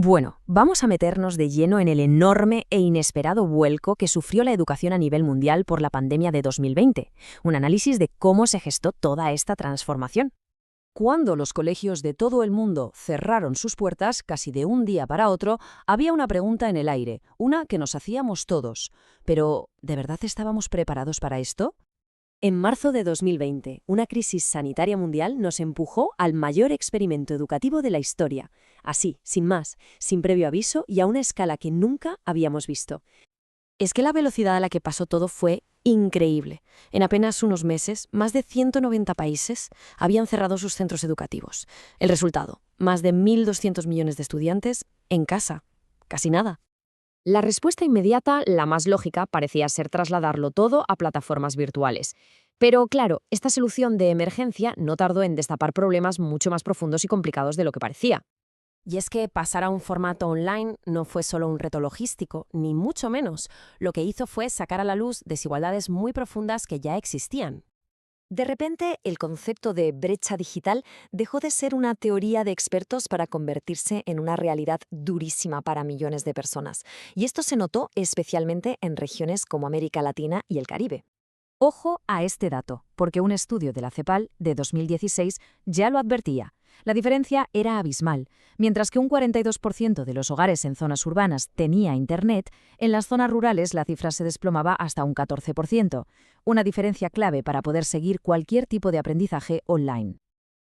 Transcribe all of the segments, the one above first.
Bueno, vamos a meternos de lleno en el enorme e inesperado vuelco que sufrió la educación a nivel mundial por la pandemia de 2020, un análisis de cómo se gestó toda esta transformación. Cuando los colegios de todo el mundo cerraron sus puertas casi de un día para otro, había una pregunta en el aire, una que nos hacíamos todos. Pero, ¿de verdad estábamos preparados para esto? En marzo de 2020, una crisis sanitaria mundial nos empujó al mayor experimento educativo de la historia, así, sin más, sin previo aviso y a una escala que nunca habíamos visto. Es que la velocidad a la que pasó todo fue increíble. En apenas unos meses, más de 190 países habían cerrado sus centros educativos. El resultado, más de 1.200 millones de estudiantes en casa. Casi nada. La respuesta inmediata, la más lógica, parecía ser trasladarlo todo a plataformas virtuales. Pero claro, esta solución de emergencia no tardó en destapar problemas mucho más profundos y complicados de lo que parecía. Y es que pasar a un formato online no fue solo un reto logístico, ni mucho menos. Lo que hizo fue sacar a la luz desigualdades muy profundas que ya existían. De repente, el concepto de brecha digital dejó de ser una teoría de expertos para convertirse en una realidad durísima para millones de personas. Y esto se notó especialmente en regiones como América Latina y el Caribe. Ojo a este dato, porque un estudio de la CEPAL de 2016 ya lo advertía. La diferencia era abismal. Mientras que un 42% de los hogares en zonas urbanas tenía Internet, en las zonas rurales la cifra se desplomaba hasta un 14%, una diferencia clave para poder seguir cualquier tipo de aprendizaje online.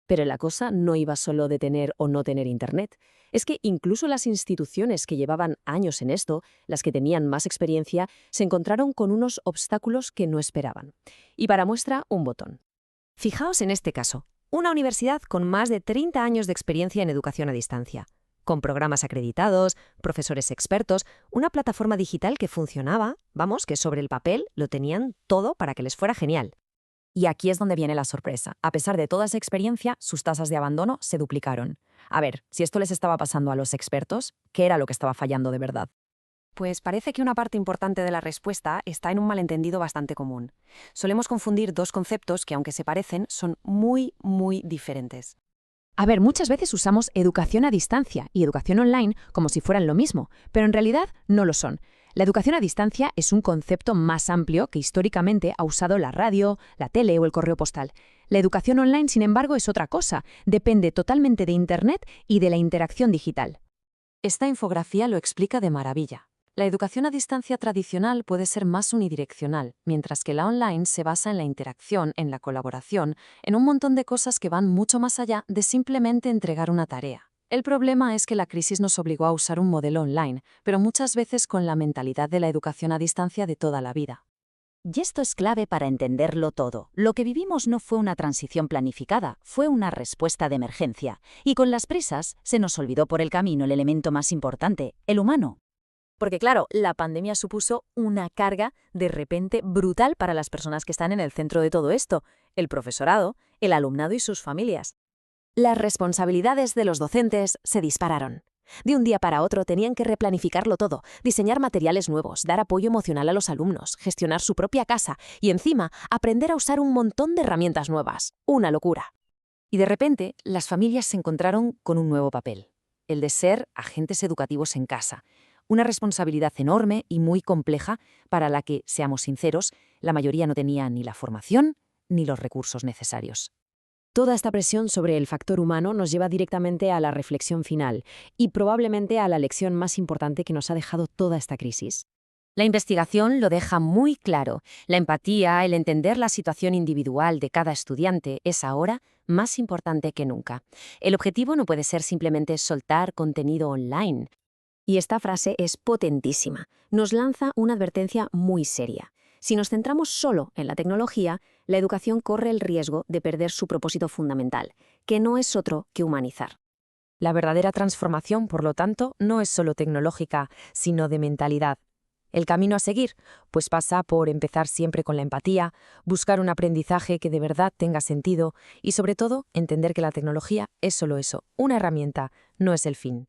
Pero la cosa no iba solo de tener o no tener Internet. Es que incluso las instituciones que llevaban años en esto, las que tenían más experiencia, se encontraron con unos obstáculos que no esperaban. Y para muestra, un botón. Fijaos en este caso. Una universidad con más de 30 años de experiencia en educación a distancia, con programas acreditados, profesores expertos, una plataforma digital que funcionaba, vamos, que sobre el papel lo tenían todo para que les fuera genial. Y aquí es donde viene la sorpresa. A pesar de toda esa experiencia, sus tasas de abandono se duplicaron. A ver, si esto les estaba pasando a los expertos, ¿qué era lo que estaba fallando de verdad? Pues parece que una parte importante de la respuesta está en un malentendido bastante común. Solemos confundir dos conceptos que, aunque se parecen, son muy, muy diferentes. A ver, muchas veces usamos educación a distancia y educación online como si fueran lo mismo, pero en realidad no lo son. La educación a distancia es un concepto más amplio que históricamente ha usado la radio, la tele o el correo postal. La educación online, sin embargo, es otra cosa. Depende totalmente de Internet y de la interacción digital. Esta infografía lo explica de maravilla. La educación a distancia tradicional puede ser más unidireccional, mientras que la online se basa en la interacción, en la colaboración, en un montón de cosas que van mucho más allá de simplemente entregar una tarea. El problema es que la crisis nos obligó a usar un modelo online, pero muchas veces con la mentalidad de la educación a distancia de toda la vida. Y esto es clave para entenderlo todo. Lo que vivimos no fue una transición planificada, fue una respuesta de emergencia. Y con las prisas se nos olvidó por el camino el elemento más importante, el humano. Porque claro, la pandemia supuso una carga de repente brutal para las personas que están en el centro de todo esto, el profesorado, el alumnado y sus familias. Las responsabilidades de los docentes se dispararon. De un día para otro tenían que replanificarlo todo, diseñar materiales nuevos, dar apoyo emocional a los alumnos, gestionar su propia casa y encima aprender a usar un montón de herramientas nuevas. Una locura. Y de repente las familias se encontraron con un nuevo papel, el de ser agentes educativos en casa. Una responsabilidad enorme y muy compleja para la que, seamos sinceros, la mayoría no tenía ni la formación ni los recursos necesarios. Toda esta presión sobre el factor humano nos lleva directamente a la reflexión final y probablemente a la lección más importante que nos ha dejado toda esta crisis. La investigación lo deja muy claro. La empatía, el entender la situación individual de cada estudiante es ahora más importante que nunca. El objetivo no puede ser simplemente soltar contenido online. Y esta frase es potentísima. Nos lanza una advertencia muy seria. Si nos centramos solo en la tecnología, la educación corre el riesgo de perder su propósito fundamental, que no es otro que humanizar. La verdadera transformación, por lo tanto, no es solo tecnológica, sino de mentalidad. El camino a seguir, pues pasa por empezar siempre con la empatía, buscar un aprendizaje que de verdad tenga sentido y, sobre todo, entender que la tecnología es solo eso, una herramienta, no es el fin.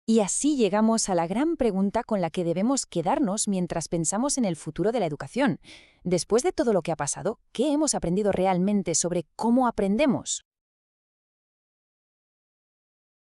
Y así llegamos a la gran pregunta con la que debemos quedarnos mientras pensamos en el futuro de la educación. Después de todo lo que ha pasado, ¿qué hemos aprendido realmente sobre cómo aprendemos?